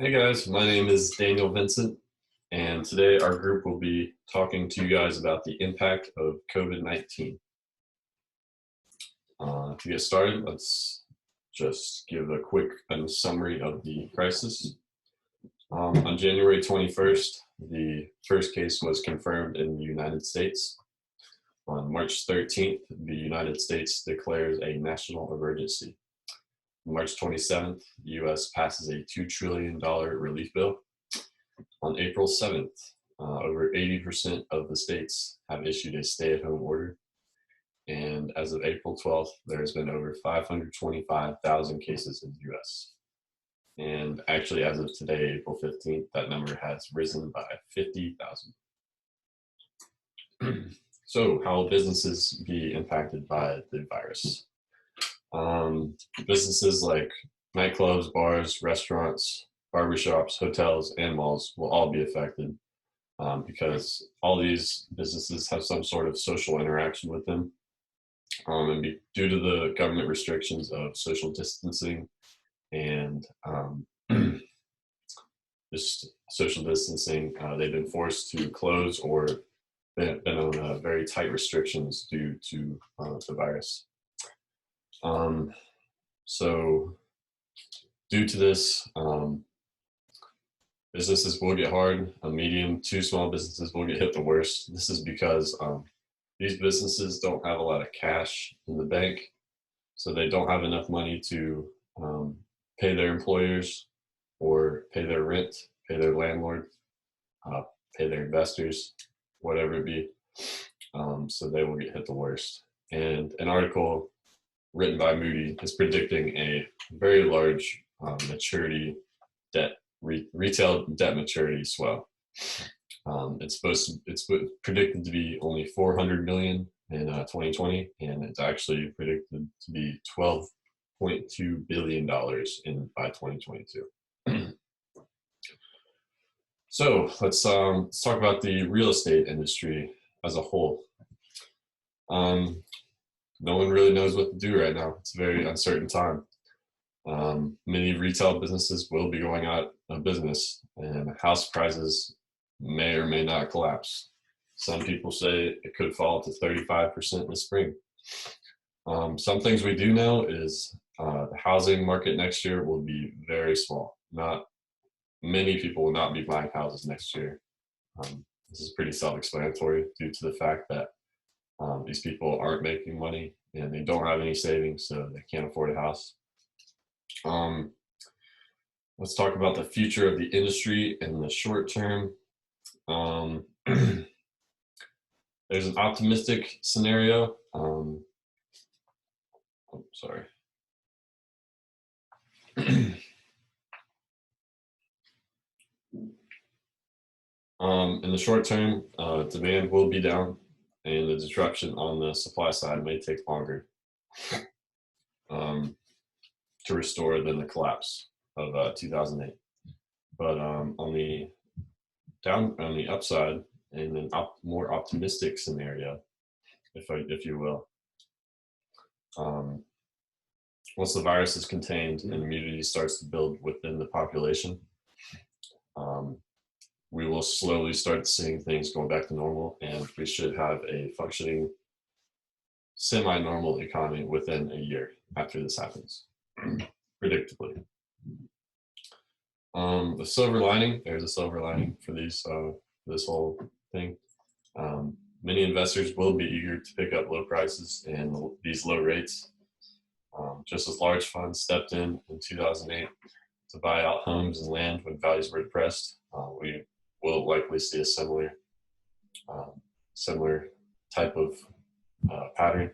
Hey guys, my name is Daniel Vincent, and today our group will be talking to you guys about the impact of COVID-19. To get started, let's just give a quick summary of the crisis. On January 21st, the first case was confirmed in the United States. On March 13th, the United States declares a national emergency. On March 27th, the U.S. passes a $2 trillion relief bill. On April 7th, over 80% of the states have issued a stay-at-home order. And as of April 12th, there's been over 525,000 cases in the U.S. And actually, as of today, April 15th, that number has risen by 50,000. So how will businesses be impacted by the virus? Businesses like nightclubs, bars, restaurants, barbershops, hotels, and malls will all be affected because all these businesses have some sort of social interaction with them. Due to the government restrictions of social distancing and just social distancing, they've been forced to close or been on very tight restrictions due to the virus. So due to this, businesses will get hard. Medium to small businesses will get hit the worst. This is because these businesses don't have a lot of cash in the bank, so they don't have enough money to pay their employers or pay their rent, pay their landlord, pay their investors, whatever it be. So they will get hit the worst. And an article written by Moody is predicting a very large maturity debt, retail debt maturity swell. It's predicted to be only 400 million in 2020, and it's actually predicted to be $12.2 billion by 2022. So let's talk about the real estate industry as a whole. No one really knows what to do right now. It's a very uncertain time. Many retail businesses will be going out of business, and house prices may or may not collapse. Some people say it could fall to 35% in the spring. Some things we do know is the housing market next year will be very small. Not many people will not be buying houses next year. This is pretty self-explanatory due to the fact that these people aren't making money and they don't have any savings, so they can't afford a house. Let's talk about the future of the industry in the short term. There's an optimistic scenario. Sorry. In the short term, demand will be down, and the disruption on the supply side may take longer to restore than the collapse of 2008. But on the upside, in an more optimistic scenario, if you will, once the virus is contained and immunity starts to build within the population, we will slowly start seeing things going back to normal, and we should have a functioning semi-normal economy within a year after this happens, predictably. The silver lining, there's a silver lining for this whole thing. Many investors will be eager to pick up low prices and these low rates. Just as large funds stepped in 2008 to buy out homes and land when values were depressed, we will likely see a similar type of pattern.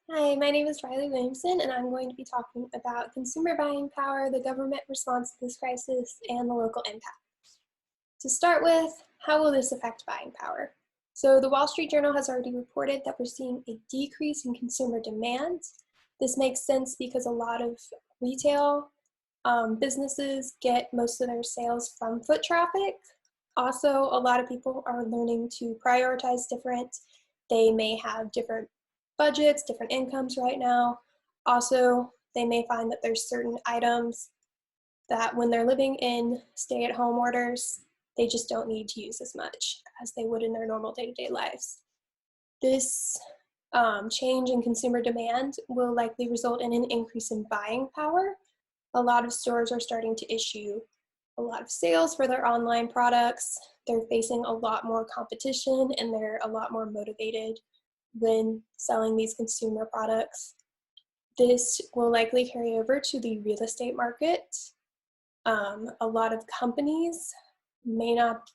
Hi, my name is Riley Williamson, and I'm going to be talking about consumer buying power, the government response to this crisis, and the local impact. To start with, how will this affect buying power? So the Wall Street Journal has already reported that we're seeing a decrease in consumer demand. This makes sense because a lot of retail businesses get most of their sales from foot traffic. Also, a lot of people are learning to prioritize different. They may have different budgets, different incomes right now. Also, they may find that there's certain items that when they're living in stay-at-home orders, they just don't need to use as much as they would in their normal day-to-day lives. This change in consumer demand will likely result in an increase in buying power. A lot of stores are starting to issue a lot of sales for their online products. They're facing a lot more competition and they're a lot more motivated when selling these consumer products. This will likely carry over to the real estate market. A lot of companies may not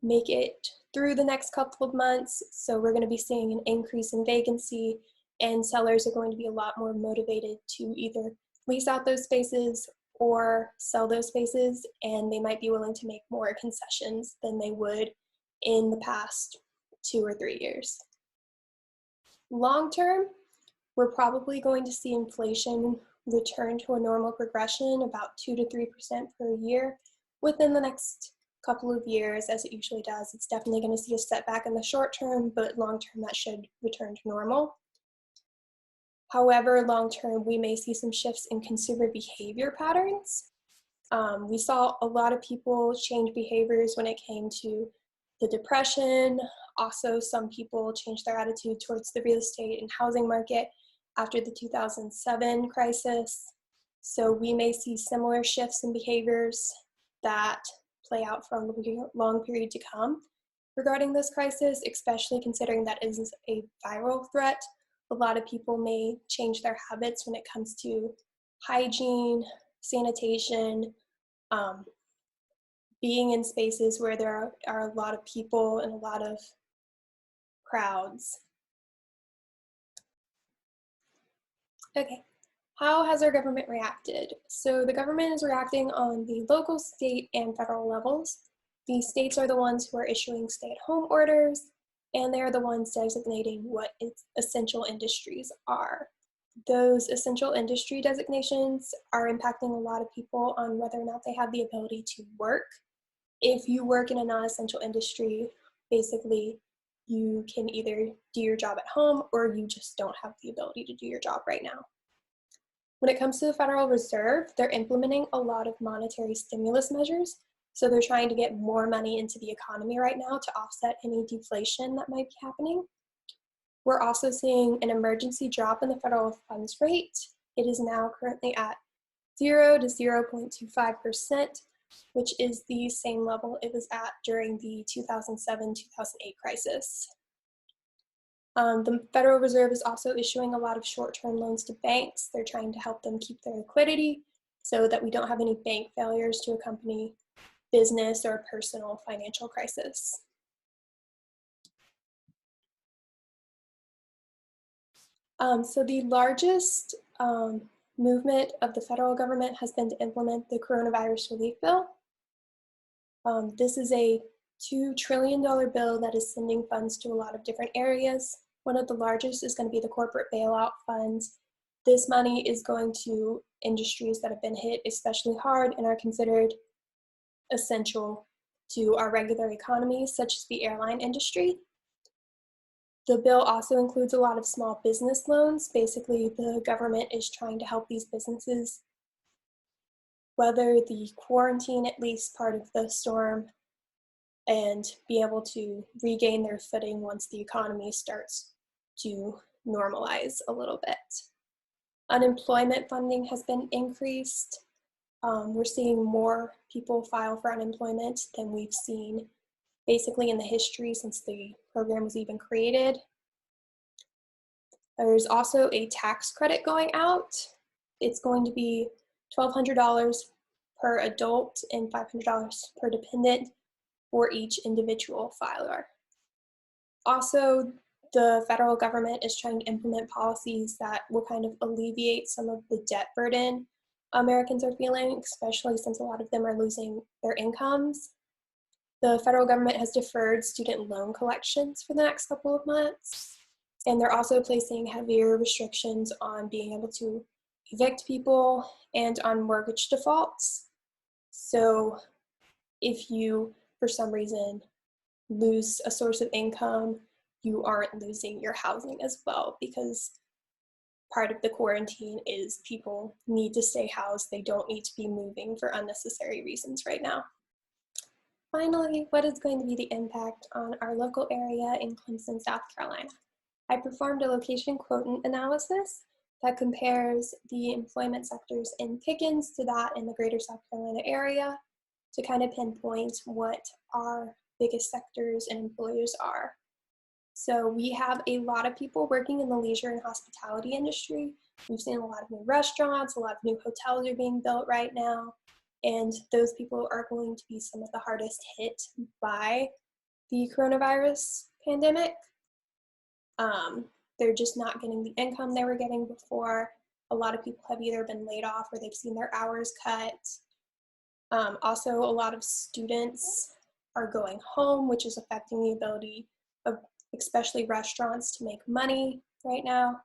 make it through the next couple of months, so we're going to be seeing an increase in vacancy, and sellers are going to be a lot more motivated to either lease out those spaces or sell those spaces, and they might be willing to make more concessions than they would in the past 2 or 3 years. Long term, we're probably going to see inflation return to a normal progression, about 2 to 3% per year within the next couple of years, as it usually does. It's definitely going to see a setback in the short term, but long term that should return to normal. However, long term, we may see some shifts in consumer behavior patterns. We saw a lot of people change behaviors when it came to the Depression. Also, some people changed their attitude towards the real estate and housing market after the 2007 crisis. So we may see similar shifts in behaviors that play out for a long period to come regarding this crisis, especially considering that it is a viral threat. A lot of people may change their habits when it comes to hygiene, sanitation, being in spaces where there are a lot of people and a lot of crowds. Okay, how has our government reacted? So the government is reacting on the local, state, and federal levels. The states are the ones who are issuing stay-at-home orders, and they're the ones designating what essential industries are. Those essential industry designations are impacting a lot of people on whether or not they have the ability to work. If you work in a non-essential industry, basically you can either do your job at home or you just don't have the ability to do your job right now. When it comes to the Federal Reserve, they're implementing a lot of monetary stimulus measures. So they're trying to get more money into the economy right now to offset any deflation that might be happening. We're also seeing an emergency drop in the federal funds rate. It is now currently at 0 to 0.25%, which is the same level it was at during the 2007-2008 crisis. The Federal Reserve is also issuing a lot of short-term loans to banks. They're trying to help them keep their liquidity so that we don't have any bank failures to accompany business or personal financial crisis. So the largest movement of the federal government has been to implement the coronavirus relief bill. This is a $2 trillion bill that is sending funds to a lot of different areas. One of the largest is going to be the corporate bailout funds. This money is going to industries that have been hit especially hard and are considered essential to our regular economy, such as the airline industry. The bill also includes a lot of small business loans. Basically, the government is trying to help these businesses weather the quarantine, at least part of the storm, and be able to regain their footing once the economy starts to normalize a little bit. Unemployment funding has been increased. We're seeing more people file for unemployment than we've seen basically in the history since the program was even created. There's also a tax credit going out. It's going to be $1,200 per adult and $500 per dependent for each individual filer. Also, the federal government is trying to implement policies that will kind of alleviate some of the debt burden Americans are feeling, especially since a lot of them are losing their incomes. The federal government has deferred student loan collections for the next couple of months, and they're also placing heavier restrictions on being able to evict people and on mortgage defaults. So if you, for some reason, lose a source of income, you aren't losing your housing as well, because part of the quarantine is people need to stay housed. They don't need to be moving for unnecessary reasons right now. Finally, what is going to be the impact on our local area in Clemson, South Carolina? I performed a location quotient analysis that compares the employment sectors in Pickens to that in the greater South Carolina area to kind of pinpoint what our biggest sectors and employers are. So we have a lot of people working in the leisure and hospitality industry. We've seen a lot of new restaurants, a lot of new hotels are being built right now, and those people are going to be some of the hardest hit by the coronavirus pandemic. They're just not getting the income they were getting before. A lot of people have either been laid off or they've seen their hours cut. Also, a lot of students are going home, which is affecting the ability of especially restaurants to make money right now.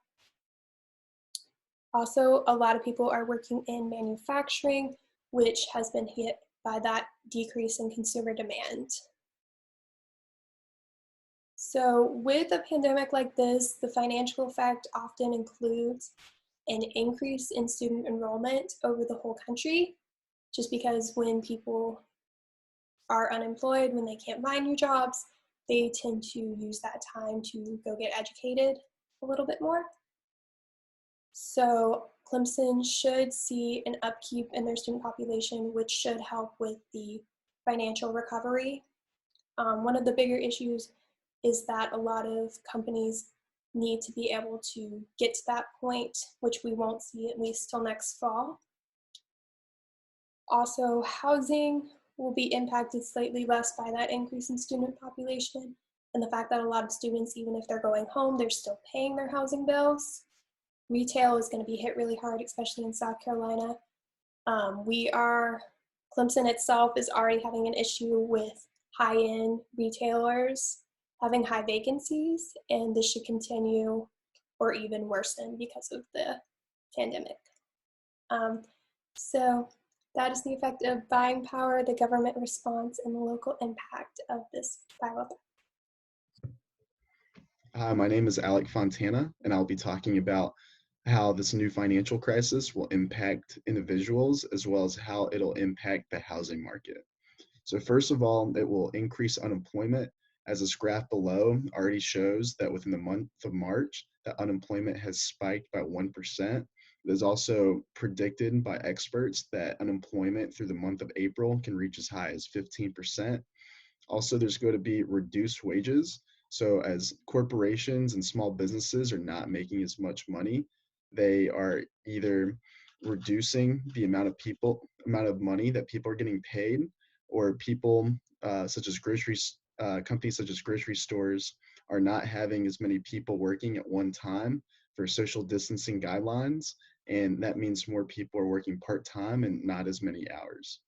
Also, a lot of people are working in manufacturing, which has been hit by that decrease in consumer demand. So with a pandemic like this, the financial effect often includes an increase in student enrollment over the whole country, just because when people are unemployed, when they can't find new jobs, they tend to use that time to go get educated a little bit more. So Clemson should see an upkeep in their student population, which should help with the financial recovery. One of the bigger issues is that a lot of companies need to be able to get to that point, which we won't see at least till next fall. Also, housing will be impacted slightly less by that increase in student population, and the fact that a lot of students, even if they're going home, they're still paying their housing bills. Retail is going to be hit really hard, especially in South Carolina. Clemson itself is already having an issue with high-end retailers having high vacancies, and this should continue or even worsen because of the pandemic. So that is the effect of buying power, the government response, and the local impact of this viral threat. Hi, my name is Alec Fontana, and I'll be talking about how this new financial crisis will impact individuals as well as how it'll impact the housing market. So first of all, it will increase unemployment, as this graph below already shows that within the month of March, that unemployment has spiked by 1%. It is also predicted by experts that unemployment through the month of April can reach as high as 15%. Also, there's going to be reduced wages. So as corporations and small businesses are not making as much money, they are either reducing the amount of money that people are getting paid, or people such as companies such as grocery stores are not having as many people working at one time for social distancing guidelines, and that means more people are working part-time and not as many hours.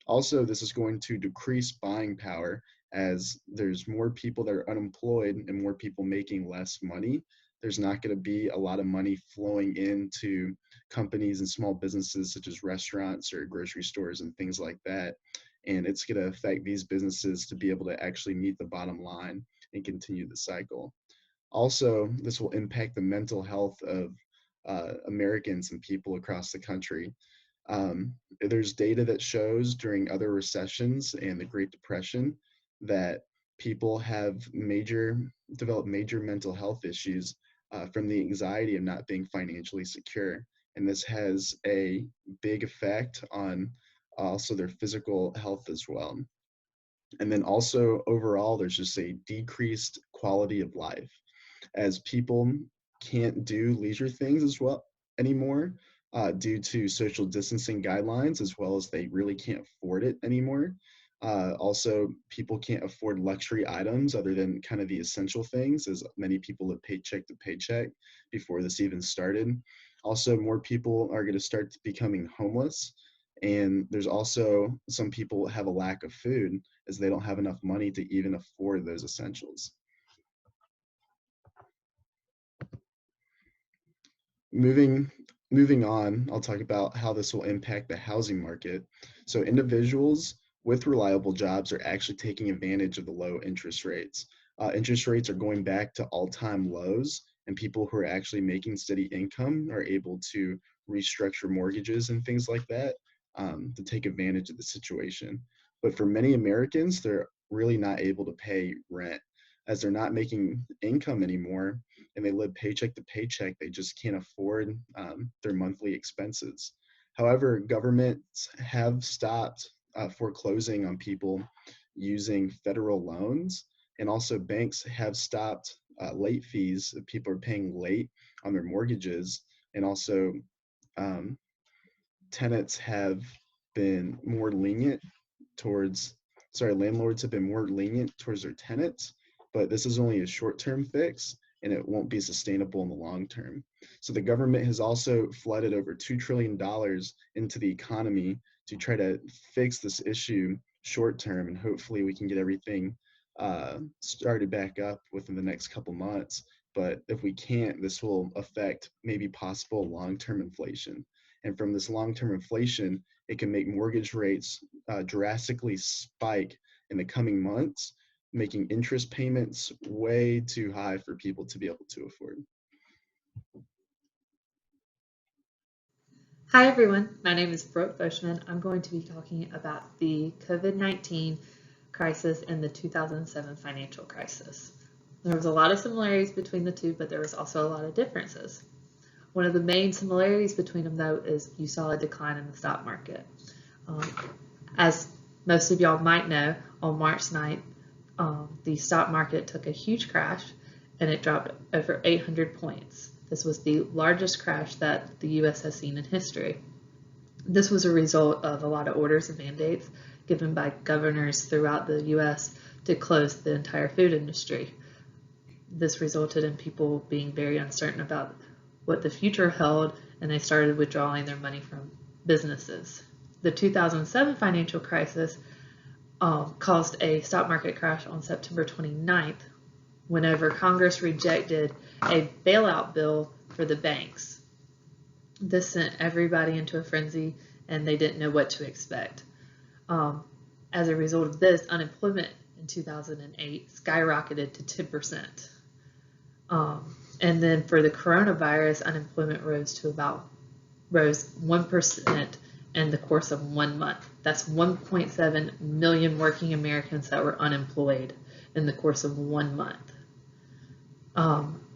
Also, this is going to decrease buying power as there's more people that are unemployed and more people making less money. There's not going to be a lot of money flowing into companies and small businesses such as restaurants or grocery stores and things like that. And it's going to affect these businesses to be able to actually meet the bottom line and continue the cycle. Also, this will impact the mental health of Americans and people across the country. There's data that shows during other recessions and the Great Depression that people have developed major mental health issues from the anxiety of not being financially secure. And this has a big effect on also their physical health as well. And then also overall, there's just a decreased quality of life as people can't do leisure things as well anymore due to social distancing guidelines, as well as they really can't afford it anymore. Also, people can't afford luxury items other than kind of the essential things, as many people live paycheck to paycheck before this even started. Also, more people are going to start becoming homeless. And there's also some people have a lack of food as they don't have enough money to even afford those essentials. Moving on, I'll talk about how this will impact the housing market. So individuals with reliable jobs are actually taking advantage of the low interest rates. Interest rates are going back to all-time lows, and people who are actually making steady income are able to restructure mortgages and things like that to take advantage of the situation. But for many Americans, they're really not able to pay rent as they're not making income anymore and they live paycheck to paycheck. They just can't afford their monthly expenses. However, governments have stopped foreclosing on people using federal loans, and also banks have stopped late fees if people are paying late on their mortgages, and also um, tenants have been more lenient towards, landlords have been more lenient towards their tenants, but this is only a short-term fix and it won't be sustainable in the long term. So the government has also flooded over $2 trillion into the economy to try to fix this issue short term, and hopefully we can get everything started back up within the next couple months. But if we can't, this will affect maybe possible long-term inflation. And from this long-term inflation, it can make mortgage rates drastically spike in the coming months, making interest payments way too high for people to be able to afford. Hi everyone, my name is Brooke Bushman. I'm going to be talking about the COVID-19 crisis and the 2007 financial crisis. There was a lot of similarities between the two, but there was also a lot of differences. One of the main similarities between them, though, is you saw a decline in the stock market. As most of y'all might know, on March 9th, the stock market took a huge crash and it dropped over 800 points. This was the largest crash that the U.S. has seen in history. This was a result of a lot of orders and mandates given by governors throughout the U.S. to close the entire food industry. This resulted in people being very uncertain about what the future held, and they started withdrawing their money from businesses. The 2007 financial crisis caused a stock market crash on September 29th, whenever Congress rejected a bailout bill for the banks. This sent everybody into a frenzy and they didn't know what to expect. As a result of this, unemployment in 2008 skyrocketed to 10%. And then for the coronavirus, unemployment rose 1% in the course of 1 month. That's 1.7 million working Americans that were unemployed in the course of 1 month.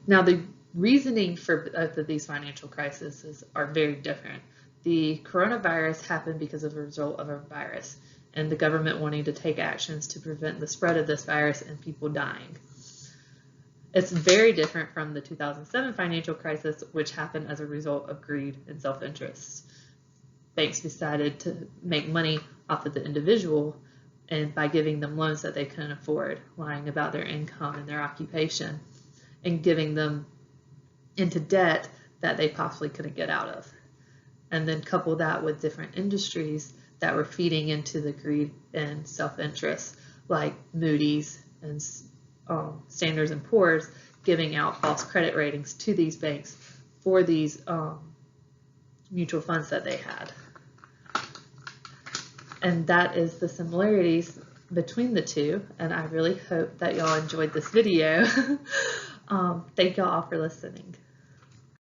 Now, the reasoning for both of these financial crises are very different. The coronavirus happened because of a result of a virus and the government wanting to take actions to prevent the spread of this virus and people dying. It's very different from the 2007 financial crisis, which happened as a result of greed and self-interest. Banks decided to make money off of the individual and by giving them loans that they couldn't afford, lying about their income and their occupation, and giving them into debt that they possibly couldn't get out of. And then couple that with different industries that were feeding into the greed and self-interest, like Moody's and Standard & Poor's, giving out false credit ratings to these banks for these mutual funds that they had. And that is the similarities between the two, and I really hope that y'all enjoyed this video. Thank y'all all for listening.